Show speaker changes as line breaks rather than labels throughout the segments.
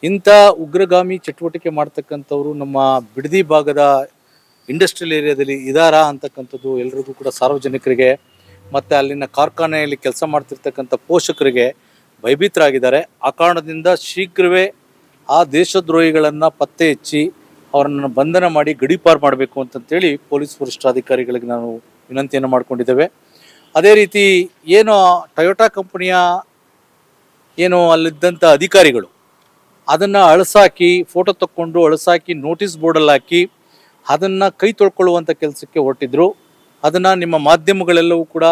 ಇಂಥ ಉಗ್ರಗಾಮಿ ಚಟುವಟಿಕೆ ಮಾಡ್ತಕ್ಕಂಥವ್ರು ನಮ್ಮ ಬಿಡದಿ ಭಾಗದ ಇಂಡಸ್ಟ್ರಿಯಲ್ ಏರಿಯಾದಲ್ಲಿ ಇದಾರಾ ಅಂತಕ್ಕಂಥದ್ದು ಎಲ್ರಿಗೂ ಕೂಡ ಸಾರ್ವಜನಿಕರಿಗೆ ಮತ್ತು ಅಲ್ಲಿನ ಕಾರ್ಖಾನೆಯಲ್ಲಿ ಕೆಲಸ ಮಾಡ್ತಿರ್ತಕ್ಕಂಥ ಪೋಷಕರಿಗೆ ಭಯಭೀತರಾಗಿದ್ದಾರೆ. ಆ ಕಾರಣದಿಂದ ಶೀಘ್ರವೇ ಆ ದೇಶದ್ರೋಹಿಗಳನ್ನು ಪತ್ತೆ ಹಚ್ಚಿ ಅವರನ್ನು ಬಂಧನ ಮಾಡಿ ಗಡೀಪಾರು ಮಾಡಬೇಕು ಅಂತಂತೇಳಿ ಪೊಲೀಸ್ ವರಿಷ್ಠಾಧಿಕಾರಿಗಳಿಗೆ ನಾವು ವಿನಂತಿಯನ್ನು ಮಾಡ್ಕೊಂಡಿದ್ದೇವೆ. ಅದೇ ರೀತಿ ಏನು ಟೊಯೋಟಾ ಕಂಪನಿಯ ಏನು ಅಲ್ಲಿದ್ದಂಥ ಅಧಿಕಾರಿಗಳು ಅದನ್ನು ಅಳಸಾಕಿ ಫೋಟೋ ತಕ್ಕೊಂಡು ಅಳಸಾಕಿ ನೋಟಿಸ್ ಬೋರ್ಡಲ್ಲಿ ಹಾಕಿ ಅದನ್ನು ಕೈ ತೊಳ್ಕೊಳ್ಳುವಂಥ ಕೆಲಸಕ್ಕೆ ಹೊರಟಿದ್ರು. ಅದನ್ನು ನಿಮ್ಮ ಮಾಧ್ಯಮಗಳೆಲ್ಲವೂ ಕೂಡ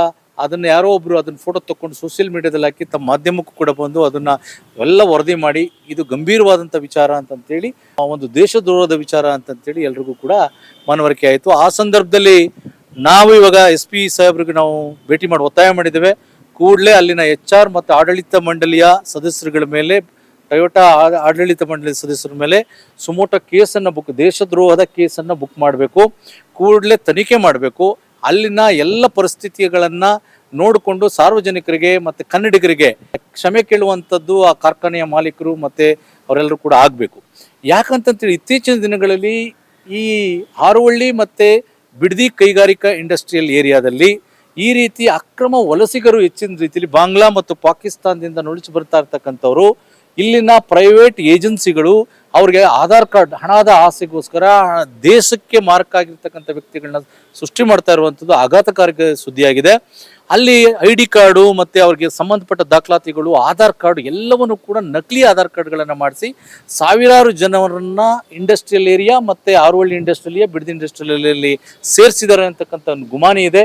ಅದನ್ನು ಯಾರೋ ಒಬ್ಬರು ಅದನ್ನು ಫೋಟೋ ತಕ್ಕೊಂಡು ಸೋಷಿಯಲ್ ಮೀಡಿಯಾದಲ್ಲಿ ಹಾಕಿ ತಮ್ಮ ಮಾಧ್ಯಮಕ್ಕೂ ಕೂಡ ಬಂದು ಅದನ್ನು ಎಲ್ಲ ವರದಿ ಮಾಡಿ ಇದು ಗಂಭೀರವಾದಂಥ ವಿಚಾರ ಅಂತಂತೇಳಿ ಒಂದು ದೇಶದ್ರೋಹದ ವಿಚಾರ ಅಂತಂತೇಳಿ ಎಲ್ರಿಗೂ ಕೂಡ ಮನವರಿಕೆ ಆಯಿತು. ಆ ಸಂದರ್ಭದಲ್ಲಿ ನಾವು ಇವಾಗ SP ಸಾಹೇಬ್ರಿಗೆ ನಾವು ಭೇಟಿ ಮಾಡಿ ಒತ್ತಾಯ ಮಾಡಿದ್ದೇವೆ. ಕೂಡಲೇ ಅಲ್ಲಿನ HR ಮತ್ತು ಆಡಳಿತ ಮಂಡಳಿಯ ಸದಸ್ಯರುಗಳ ಮೇಲೆ ಟೊಯೋಟಾ ಆಡಳಿತ ಮಂಡಳಿ ಸದಸ್ಯರ ಮೇಲೆ ಸುಮೋಟೋ ಕೇಸನ್ನು ದೇಶದ್ರೋಹದ ಕೇಸನ್ನು ಬುಕ್ ಮಾಡಬೇಕು. ಕೂಡಲೇ ತನಿಖೆ ಮಾಡಬೇಕು. ಅಲ್ಲಿನ ಎಲ್ಲ ಪರಿಸ್ಥಿತಿಗಳನ್ನು ನೋಡಿಕೊಂಡು ಸಾರ್ವಜನಿಕರಿಗೆ ಮತ್ತು ಕನ್ನಡಿಗರಿಗೆ ಕ್ಷಮೆ ಕೇಳುವಂಥದ್ದು ಆ ಕಾರ್ಖಾನೆಯ ಮಾಲೀಕರು ಮತ್ತು ಅವರೆಲ್ಲರೂ ಕೂಡ ಆಗಬೇಕು. ಯಾಕಂತಂತೇಳಿ ಇತ್ತೀಚಿನ ದಿನಗಳಲ್ಲಿ ಈ ಹಾರೋಹಳ್ಳಿ ಮತ್ತು ಬಿಡದಿ ಕೈಗಾರಿಕಾ ಇಂಡಸ್ಟ್ರಿಯಲ್ ಏರಿಯಾದಲ್ಲಿ ಈ ರೀತಿ ಅಕ್ರಮ ವಲಸಿಗರು ಹೆಚ್ಚಿನ ರೀತಿಯಲ್ಲಿ ಬಾಂಗ್ಲಾ ಮತ್ತು ಪಾಕಿಸ್ತಾನದಿಂದ ನುಳಿಸಿ ಬರ್ತಾ ಇರ್ತಕ್ಕಂಥವ್ರು ಇಲ್ಲಿನ ಪ್ರೈವೇಟ್ ಏಜೆನ್ಸಿಗಳು ಅವ್ರಿಗೆ ಆಧಾರ್ ಕಾರ್ಡ್ ಹಣದ ಆಸೆಗೋಸ್ಕರ ದೇಶಕ್ಕೆ ಮಾರಕ ಆಗಿರ್ತಕ್ಕಂಥ ವ್ಯಕ್ತಿಗಳನ್ನ ಸೃಷ್ಟಿ ಮಾಡ್ತಾ ಇರುವಂಥದ್ದು ಆಘಾತಕಾರಿ ಸುದ್ದಿಯಾಗಿದೆ. ಅಲ್ಲಿ ID ಕಾರ್ಡು ಮತ್ತು ಅವ್ರಿಗೆ ಸಂಬಂಧಪಟ್ಟ ದಾಖಲಾತಿಗಳು ಆಧಾರ್ ಕಾರ್ಡ್ ಎಲ್ಲವನ್ನು ಕೂಡ ನಕಲಿ ಆಧಾರ್ ಕಾರ್ಡ್ಗಳನ್ನು ಮಾಡಿಸಿ ಸಾವಿರಾರು ಜನರನ್ನ ಇಂಡಸ್ಟ್ರಿಯಲ್ ಏರಿಯಾ ಮತ್ತು Harohalli industrial area Bidadi industrial ಏರಿಯಾದಲ್ಲಿ ಸೇರಿಸಿದ್ದಾರೆ ಅಂತಕ್ಕಂಥ ಒಂದು ಗುಮಾನಿ ಇದೆ.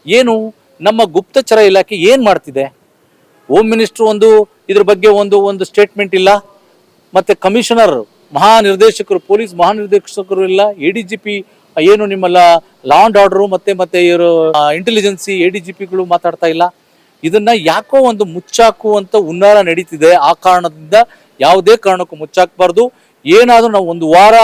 ಏನು ನಮ್ಮ ಗುಪ್ತಚರ ಇಲಾಖೆ ಏನು ಮಾಡ್ತಿದೆ? ಹೋಮ್ ಮಿನಿಸ್ಟ್ರು ಇದ್ರ ಬಗ್ಗೆ ಒಂದು ಸ್ಟೇಟ್ಮೆಂಟ್ ಇಲ್ಲ. ಮತ್ತು ಕಮಿಷನರ್ ಮಹಾನಿರ್ದೇಶಕರು ಪೊಲೀಸ್ ಮಹಾನಿರ್ದೇಶಕರು ಇಲ್ಲ. ADGP ಏನು ನಿಮ್ಮಲ್ಲ ಲಾ ಆ್ಯಂಡ್ ಆರ್ಡರು ಮತ್ತೆ ಇವರು ಇಂಟೆಲಿಜೆನ್ಸಿ ADGPಗಳು ಮಾತಾಡ್ತಾ ಇಲ್ಲ. ಇದನ್ನ ಯಾಕೋ ಒಂದು ಮುಚ್ಚಾಕುವಂತ ಹುನ್ನಾರ ನಡೀತಿದೆ. ಆ ಕಾರಣದಿಂದ ಯಾವುದೇ ಕಾರಣಕ್ಕೂ ಮುಚ್ಚಾಕಬಾರ್ದು. ಏನಾದರೂ ನಾವು 1 ವಾರ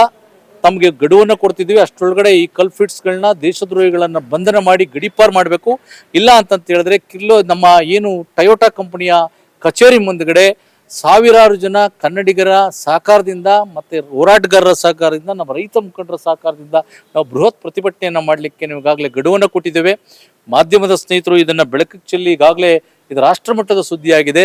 ತಮಗೆ ಗಡುವನ್ನು ಕೊಡ್ತಿದ್ವಿ. ಅಷ್ಟರೊಳಗಡೆ ಈ ಕಲ್ಫಿಟ್ಸ್ಗಳನ್ನ ದೇಶದ್ರೋಹಿಗಳನ್ನು ಬಂಧನ ಮಾಡಿ ಗಡೀಪಾರು ಮಾಡಬೇಕು. ಇಲ್ಲ ಅಂತಂತ ಹೇಳಿದ್ರೆ ನಮ್ಮ ಏನು ಟೊಯೋಟಾ ಕಂಪನಿಯ ಕಚೇರಿ ಮುಂದ್ಗಡೆ ಸಾವಿರಾರು ಜನ ಕನ್ನಡಿಗರ ಸಹಕಾರದಿಂದ ಮತ್ತು ಹೋರಾಟಗಾರರ ಸಹಕಾರದಿಂದ ನಮ್ಮ ರೈತ ಮುಖಂಡರ ಸಹಕಾರದಿಂದ ನಾವು ಬೃಹತ್ ಪ್ರತಿಭಟನೆಯನ್ನು ಮಾಡಲಿಕ್ಕೆ ನಾವು ಈಗಾಗಲೇ ಗಡುವನ್ನು ಕೊಟ್ಟಿದ್ದೇವೆ. ಮಾಧ್ಯಮದ ಸ್ನೇಹಿತರು ಇದನ್ನು ಬೆಳಕಿಗೆ ಚೆಲ್ಲಿ ಈಗಾಗಲೇ ಇದು ರಾಷ್ಟ್ರಮಟ್ಟದ ಸುದ್ದಿಯಾಗಿದೆ.